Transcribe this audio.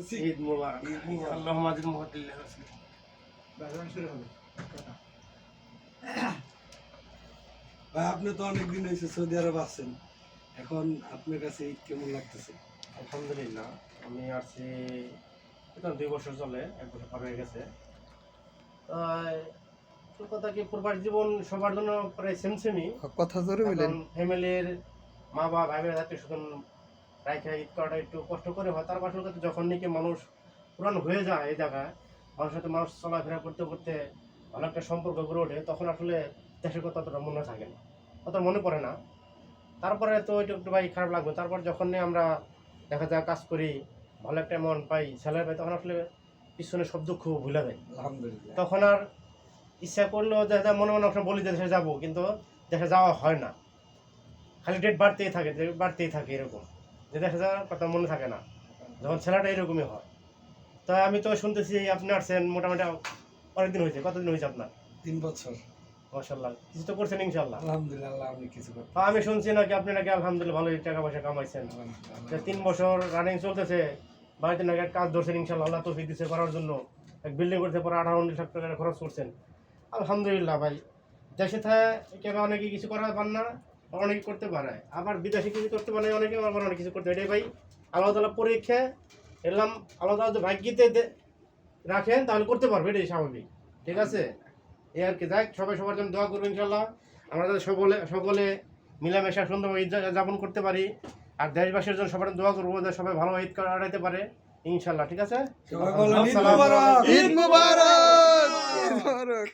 করতেছি। ঈদ মুবারক। ঈদ মুবারক। আল্লাহুম্মা আজিল মুহাদ্দিল্লাহ রাসূল। বাজার শুরু হবে কথা। ভাই আপনি তো অনেকদিন হয়েছে সৌদি আরব আছেন, এখন আপনার কাছে ঈদ কেমন লাগতেছে? আলহামদুলিল্লাহ, আমি আসছি এখন 2 বছর চলে, 1 বছর পার হয়ে গেছে। তো কথা কি, পূর্বার জীবন সবার জন্য প্রায় সেমই। কথা জোরে বলেন। ফ্যামিলির মা বাবা ভাই বোনের হাতে শুধু রাইখা ঈদ করাটা একটু কষ্ট করে হয়। তার পাশে যখন নাকি মানুষ পুরান হয়ে যায় এই জায়গায়, মানুষের সাথে মানুষ চলাফেরা করতে করতে ভালো একটা সম্পর্ক গড়ে ওঠে, তখন আসলে দেশের কথা অতটা মনে থাকে না, অত মনে পড়ে না। তারপরে তো একটু একটু ভাই খারাপ লাগবে। তারপর যখন আমরা দেখা যায় কাজ করি, ভালো একটা অ্যামাউন্ট পাই, স্যালারি পাই, তখন আসলে পিছনে সব দুঃখ ভুলে যায়। আলহামদুলিল্লাহ। তখন আর ইচ্ছা করলেও দেখা যায় মনে মনে অনেক সময় বলি যে দেশে যাবো, কিন্তু দেশে যাওয়া হয় না। খালি ডেট বাড়তেই থাকে এরকম, যে দেশে যাওয়ার কথা মনে থাকে না। যখন ছেলেটা এরকমই হয়। তাই আমি তো শুনতেছি আপনি আসছেন মোটামুটি অনেকদিন হয়েছে। কতদিন হয়েছে আপনার? 3 বছর। মাশাআল্লাহ, কিছু তো করছেন ইনশাআল্লাহ। আলহামদুলিল্লাহ, আল্লাহ আমি কিছু করতে আমি শুনছি নাকি আপনি নাকি আলহামদুলিল্লাহ ভালোই টাকা পয়সা কামাইছেন। যে 3 বছর রানিং চলতেছে, বাড়িতে নাকি এক কাজ ধরছেন ইনশাআল্লাহ, আল্লাহ তৌফিক দিচ্ছে করার জন্য। এক বিল্ডিং করতে পরে 18-19 লাখ টাকা খরচ করছেন। আলহামদুলিল্লাহ ভাই। দেশে থেকে অনেকে কিছু করা পান না, অনেকে করতে পারে। আবার বিদেশে কিছু করতে পারে অনেকে, আবার অনেক কিছু করতে পারে। এটাই ভাই আল্লাহ তাআলা পরীক্ষা এলাম। আল্লাহ তাআলা যদি ভাগ্যিতে রাখেন তাহলে করতে পারবে, এটাই স্বাভাবিক। ঠিক আছে, এই আর কি। যাক, সবাই সবার জন্য দোয়া করবেন ইনশাআল্লাহ। আমরা যাতে সকলে মিলামেশা সুন্দরভাবে ঈদ যাপন করতে পারি। আর দেশবাসীর জন্য সবার দোয়া করবো যে সবাই ভালো ঈদ কাটাতে পারে ইনশাআল্লাহ। ঠিক আছে, সবাই বলেন ঈদ আসসালামু মুবারক। আলাইকুম। ঈদ মুবারক। ঈদ মুবারক।